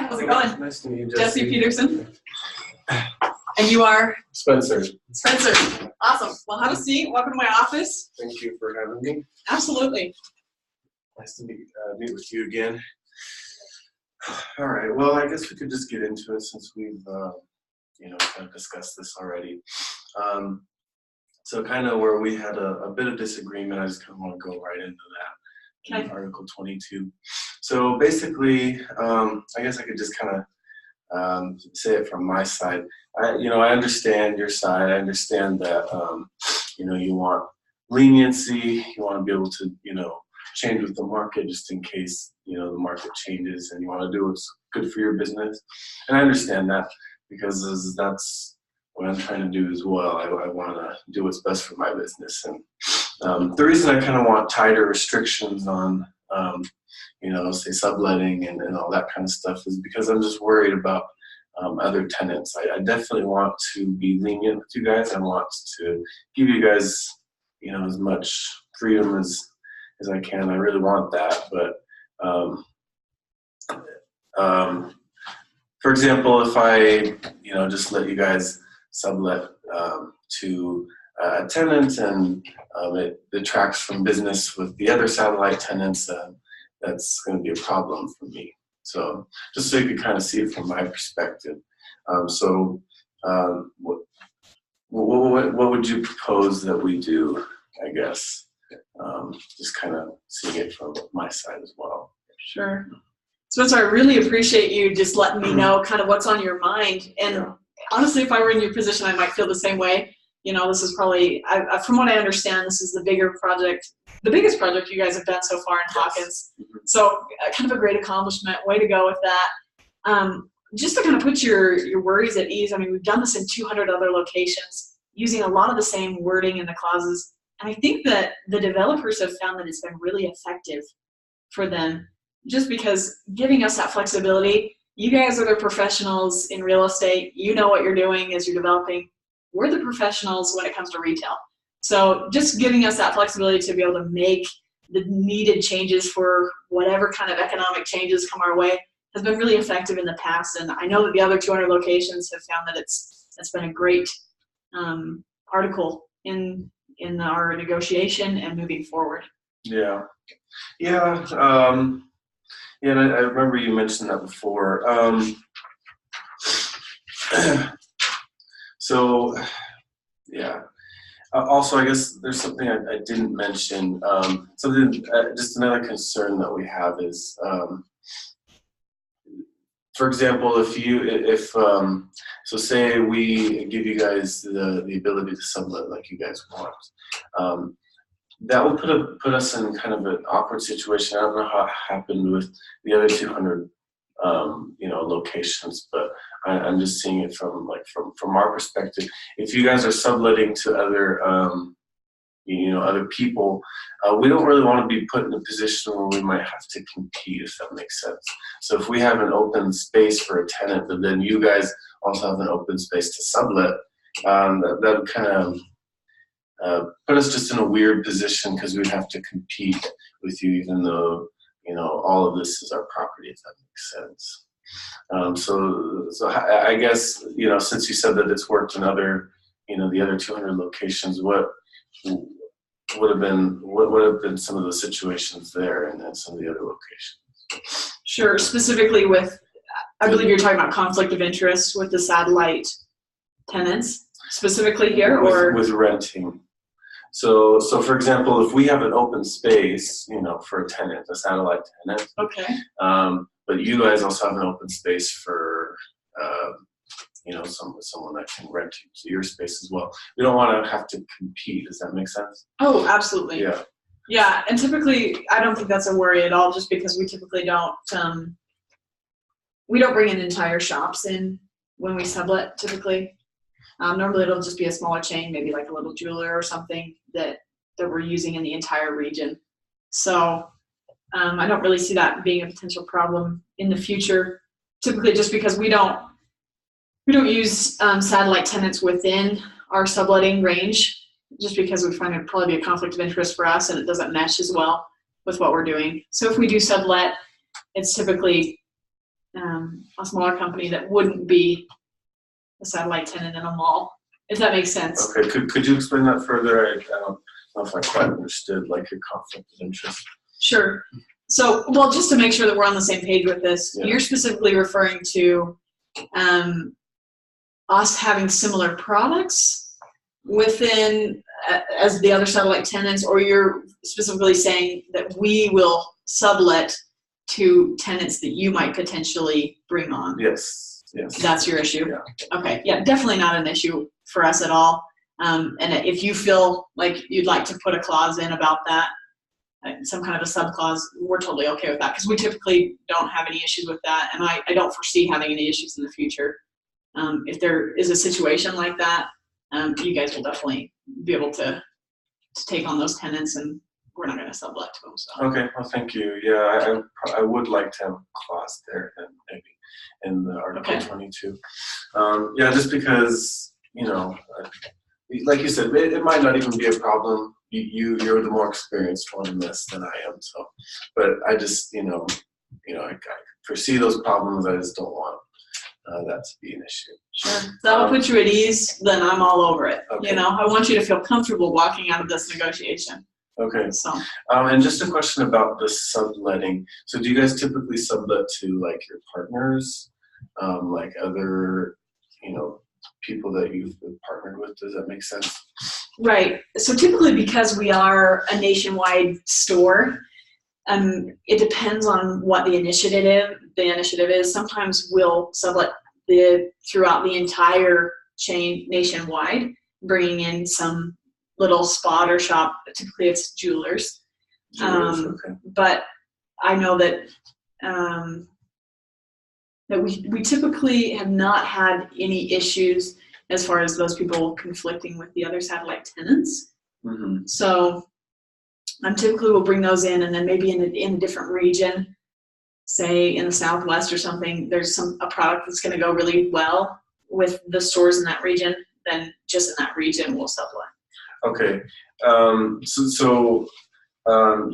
How's it going? Nice to meet you, Jesse Peterson. And you are? Spencer. Spencer. Awesome. Well, have a seat. Welcome to my office. Thank you for having me. Absolutely. Nice to meet with you again. All right. Well, I guess we could just get into it since we've, kind of discussed this already. So kind of where we had a bit of disagreement, I just kind of want to go right into that. Okay. In Article 22. So basically, I guess I could just kind of say it from my side. I understand your side. I understand that, you want leniency. You want to be able to, change with the market just in case, the market changes and you want to do what's good for your business. And I understand that because that's what I'm trying to do as well. I want to do what's best for my business. And the reason I kind of want tighter restrictions on, say subletting and all that kind of stuff is because I'm just worried about other tenants. I definitely want to be lenient with you guys. I want to give you guys, as much freedom as I can. I really want that. But, for example, if I, just let you guys sublet to a tenant and it detracts from business with the other satellite tenants, that's going to be a problem for me. So just so you can kind of see it from my perspective. What would you propose that we do, I guess? Just kind of seeing it from my side as well. Sure. Spencer, I really appreciate you just letting me know kind of what's on your mind. And honestly, if I were in your position, I might feel the same way. This is probably, from what I understand, this is the biggest project you guys have done so far in Hawkins. So kind of a great accomplishment. Way to go with that. Just to kind of put your worries at ease, I mean, we've done this in 200 other locations using a lot of the same wording in the clauses. And I think that the developers have found that it's been really effective for them just because giving us that flexibility. You guys are the professionals in real estate. You know what you're doing as you're developing. We're the professionals when it comes to retail. So just giving us that flexibility to be able to make the needed changes for whatever kind of economic changes come our way has been really effective in the past. And I know that the other 200 locations have found that it's been a great article in our negotiation and moving forward. Yeah. And I remember you mentioned that before. Also, I guess there's something I didn't mention. Just another concern that we have is, for example, so say we give you guys the ability to sublet like you guys want. That will put us in kind of an awkward situation. I don't know how it happened with the other 200, locations, but I'm just seeing it from our perspective. If you guys are subletting to other, other people, we don't really want to be put in a position where we might have to compete, if that makes sense. So if we have an open space for a tenant, but then you guys also have an open space to sublet, that would kind of put us just in a weird position because we'd have to compete with you, even though all of this is our property, if that makes sense. So I guess since you said that it's worked in other the other 200 locations, what would have been some of the situations there and some of the other locations? Sure. Specifically with, I believe you're talking about conflict of interest with the satellite tenants specifically here, or with renting. So for example, if we have an open space, for a tenant, a satellite tenant, okay, but you guys also have an open space for, someone that can rent your space as well. We don't want to have to compete. Does that make sense? Oh, absolutely. Yeah. Yeah, and typically, I don't think that's a worry at all, just because we typically don't bring in entire shops in when we sublet. Typically. Normally it'll just be a smaller chain, maybe like a little jeweler or something that we're using in the entire region. So I don't really see that being a potential problem in the future. Typically, just because we don't use satellite tenants within our subletting range, just because we find it probably be a conflict of interest for us and it doesn't mesh as well with what we're doing. So if we do sublet, it's typically a smaller company that wouldn't be a satellite tenant in a mall, if that makes sense. Okay, could you explain that further? I don't know if I quite understood like your conflict of interest. Sure. So, well, just to make sure that we're on the same page with this, Yeah. you're specifically referring to us having similar products within as the other satellite tenants, or you're specifically saying that we will sublet to tenants that you might potentially bring on? Yes, yes. That's your issue? Yeah. Okay, yeah, definitely not an issue for us at all. And if you feel like you'd like to put a clause in about that, some kind of a sub-clause, we're totally okay with that, because we typically don't have any issues with that, and I don't foresee having any issues in the future. If there is a situation like that, you guys will definitely be able to take on those tenants, and we're not going to sublet to them. So. Okay, well, thank you. Yeah, I would like to have a clause there, then maybe in the Article 22. Yeah, just because, you know, like you said, it might not even be a problem. You're the more experienced one in this than I am. So, but I just, I foresee those problems. I just don't want that to be an issue. Sure. That'll put you at ease. Then I'm all over it. Okay. I want you to feel comfortable walking out of this negotiation. Okay. So. And just a question about the subletting. So, do you guys typically sublet to like your partners, like other, people that you've partnered with? Does that make sense? Right. So typically, because we are a nationwide store, it depends on what the initiative is. Sometimes we'll sublet throughout the entire chain nationwide, bringing in some little spot or shop. Typically, it's jewelers. Okay. But I know that that we typically have not had any issues as far as those people conflicting with the other satellite tenants. Mm-hmm. So typically we'll bring those in, and then maybe in a different region, say in the Southwest or something, there's a product that's going to go really well with the stores in that region, then just in that region we'll sublet. Okay. So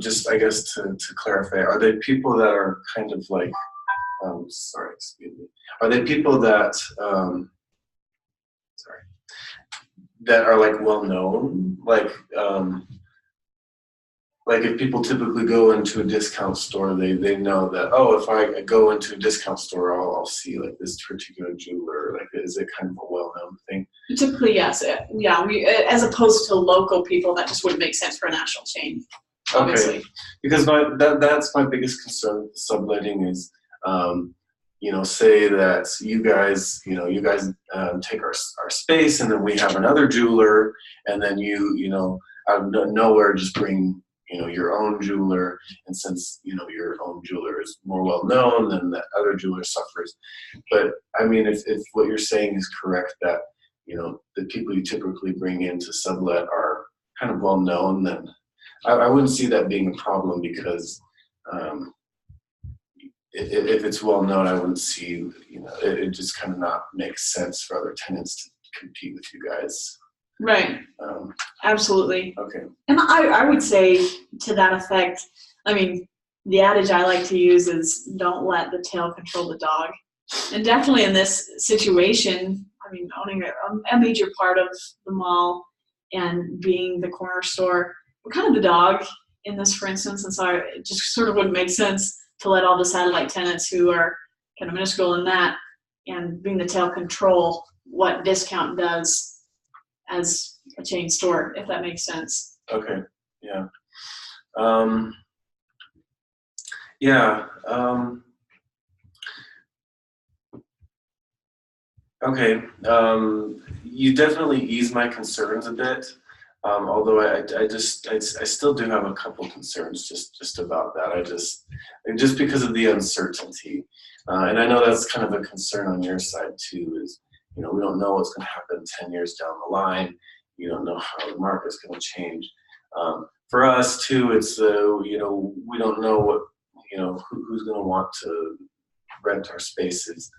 just I guess to clarify, are they people that are kind of like, are they people that, that are like well known? Like if people typically go into a discount store, they know that, oh, if I go into a discount store, I'll see like this particular jeweler. Like, is it kind of a well-known thing? Typically, yes. Yeah, we, as opposed to local people, that just wouldn't make sense for a national chain. Obviously. Okay, because that's my biggest concern with subletting is, say that you guys take our space, and then we have another jeweler, and then you out of nowhere just bring your own jeweler, and since your own jeweler is more well known, then that other jeweler suffers. But I mean, if what you're saying is correct, that the people you typically bring in to sublet are kind of well known, then I wouldn't see that being a problem, because if it's well known, I wouldn't see, it just kind of not makes sense for other tenants to compete with you guys. Right. Absolutely. Okay. And I would say to that effect, I mean, the adage I like to use is don't let the tail control the dog. And definitely in this situation, I mean, owning a major part of the mall and being the corner store, we're kind of the dog in this, for instance, and so it just sort of wouldn't make sense to let all the satellite tenants who are kind of minuscule in that and being the tail control what discount does as a chain store, if that makes sense. Okay. Yeah. Yeah. Okay. You definitely ease my concerns a bit. Although I still do have a couple concerns just about that. Just because of the uncertainty, and I know that's kind of a concern on your side too. Is we don't know what's going to happen 10 years down the line. You don't know how the market's going to change. For us too, it's we don't know what who's going to want to rent our spaces.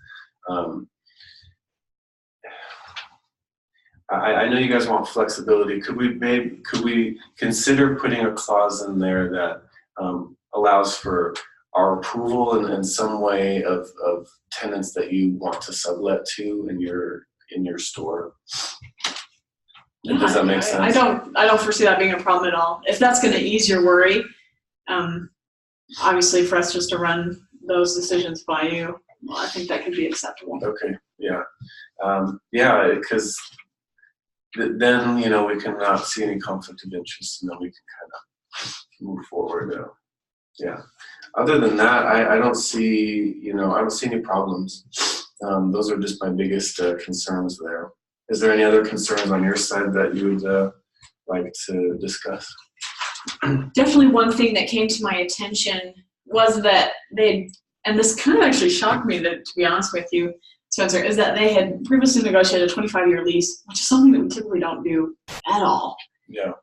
I know you guys want flexibility. Could we consider putting a clause in there that allows for our approval in some way of tenants that you want to sublet to in your store. Yeah, does that make sense? I don't foresee that being a problem at all. If that's going to ease your worry, obviously for us just to run those decisions by you, well, I think that could be acceptable. Okay. Yeah. Yeah, because then we can not see any conflict of interest, and then we can kind of move forward. Yeah. Other than that, I don't see any problems. Those are just my biggest concerns there. Is there any other concerns on your side that you would like to discuss? Definitely one thing that came to my attention was that and this kind of actually shocked me, to be honest with you, Spencer, is that they had previously negotiated a 25-year lease, which is something that we typically don't do at all. Yeah.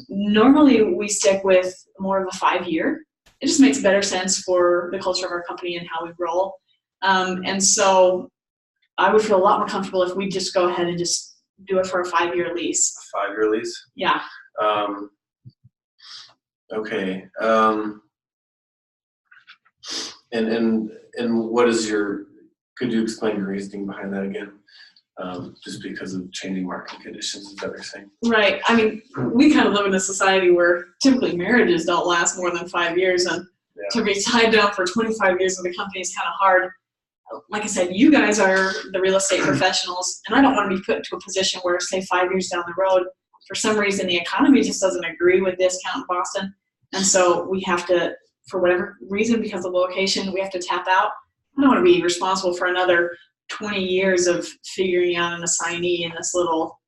Normally we stick with more of a 5-year. It just makes better sense for the culture of our company and how we roll. And so I would feel a lot more comfortable if we just go ahead and just do it for a 5-year lease. A 5-year lease? Yeah. Okay. And what is could you explain your reasoning behind that again? Just because of changing market conditions, is that what you're saying? Right. I mean, we kind of live in a society where typically marriages don't last more than 5 years, and to be tied down for 25 years with a company is kind of hard. Like I said, you guys are the real estate professionals, and I don't want to be put into a position where, say, 5 years down the road, for some reason the economy just doesn't agree with discount in Boston, and so we have to, for whatever reason, because of the location, we have to tap out. I don't want to be responsible for another 20 years of figuring out an assignee in this little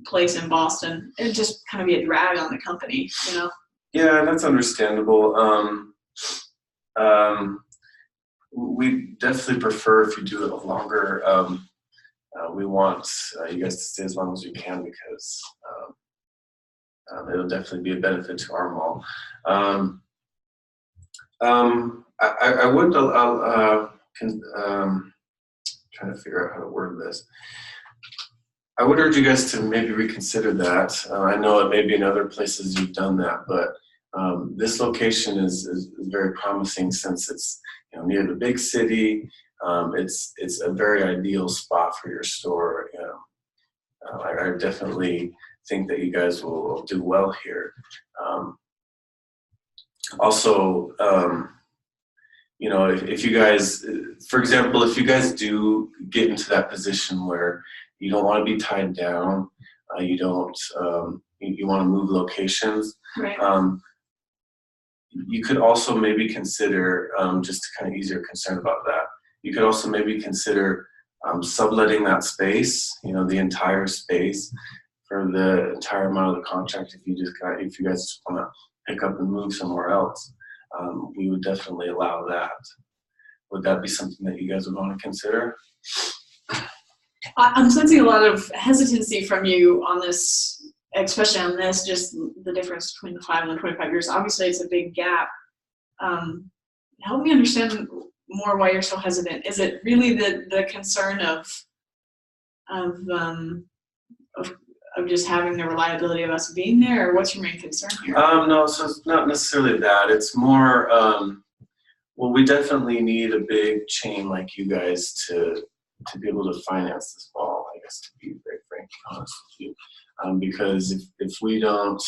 place in Boston. It'd just kind of be a drag on the company, Yeah, that's understandable. We definitely prefer if you do it longer. We want you guys to stay as long as you can, because it'll definitely be a benefit to our mall. I would trying to figure out how to word this. I would urge you guys to maybe reconsider that. I know it may be in other places you've done that, but this location is very promising, since it's near the big city. It's a very ideal spot for your store. I definitely think that you guys will do well here. Also, if you guys, for example, if you guys do get into that position where you don't want to be tied down, you want to move locations, Right. You could also maybe consider, just to kind of ease your concern about that, you could also maybe consider subletting that space, the entire space, for the entire amount of the contract. If you guys just want to pick up and move somewhere else, we would definitely allow that. Would that be something that you guys would want to consider? I'm sensing a lot of hesitancy from you on this, especially on this, just the difference between the 5 and the 25 years. Obviously, it's a big gap. Help me understand more why you're so hesitant. Is it really the concern of just having the reliability of us being there, or what's your main concern here? No, so it's not necessarily that. It's more, well, we definitely need a big chain like you guys to be able to finance this mall, I guess, to be very frank and honest with you. Because if we don't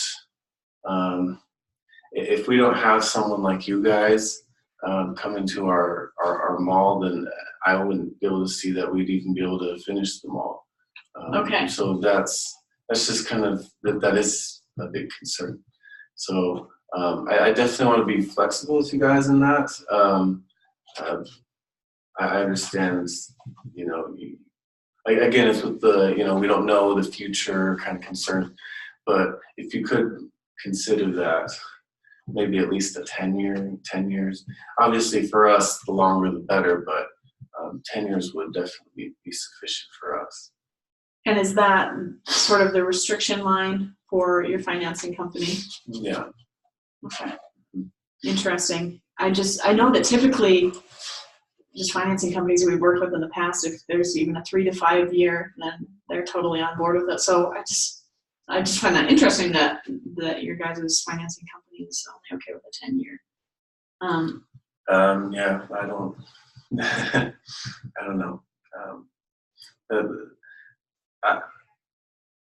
have someone like you guys come into our mall, then I wouldn't be able to see that we'd even be able to finish the mall. Okay. So that's just kind of, that is a big concern. So I definitely want to be flexible with you guys in that. I understand, again, it's with the, we don't know the future kind of concern, but if you could consider that, maybe at least 10 years. Obviously for us, the longer the better, but 10 years would definitely be sufficient for us. And is that sort of the restriction line for your financing company? Yeah. Okay. Interesting. I know that typically just financing companies we've worked with in the past, if there's even a 3 to 5 year, then they're totally on board with it. So I just find that interesting that your guys' financing company is only okay with a 10-year. Yeah, I don't. I don't know. I,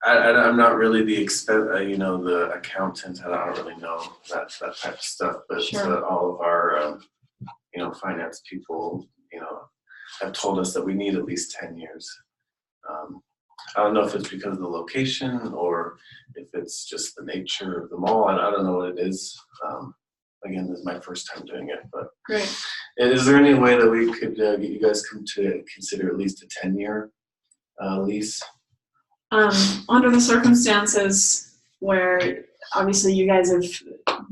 I'm not really the the accountant. I don't really know that type of stuff. But Sure. all of our finance people have told us that we need at least 10 years. Um, I don't know if it's because of the location or if it's just the nature of the mall. I don't know what it is. Again, this is my first time doing it, but Great. is there any way that we could get you guys to consider at least a 10-year lease? Under the circumstances where obviously you guys have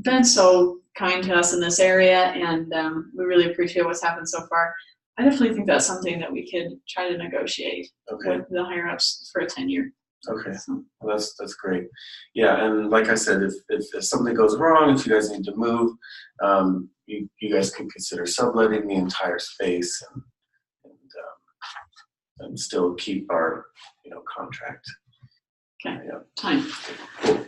been so kind to us in this area, and we really appreciate what's happened so far, I definitely think that's something that we could try to negotiate with the higher ups for a 10-year. Okay, well, that's great. Yeah, and like I said, if something goes wrong, if you guys need to move, you guys can consider subletting the entire space and still keep our contract. Okay. Yeah. Time. Cool.